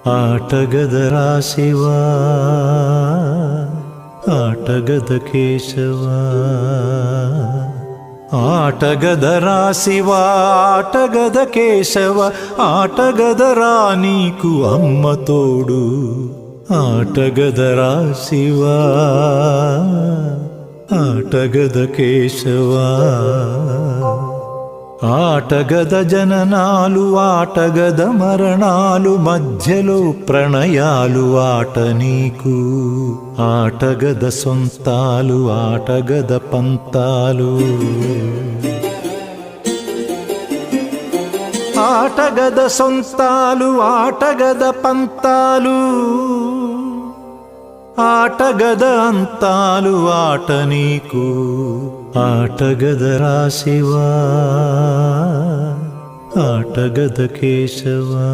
ఆటగదరా శివా, ఆటగద కేశవా. ఆటగదరా శివా, ఆటగద కేశవ, ఆటగదరా నీకు అమ్మ తోడు. ఆటగదరా శివా, ఆటగద కేశవా. ఆటగద జననాలు, ఆటగద మరణాలు, మధ్యలో ప్రణయాలు ఆట నీకు. ఆటగద సొంతాలు, ఆటగద పంతాలు. ఆటగద సొంతాలు, ఆటగద పంతాలు, ఆటగద అంతాలు ఆట నీకు. ఆటగదరా శివా, ఆటగద కేశవా.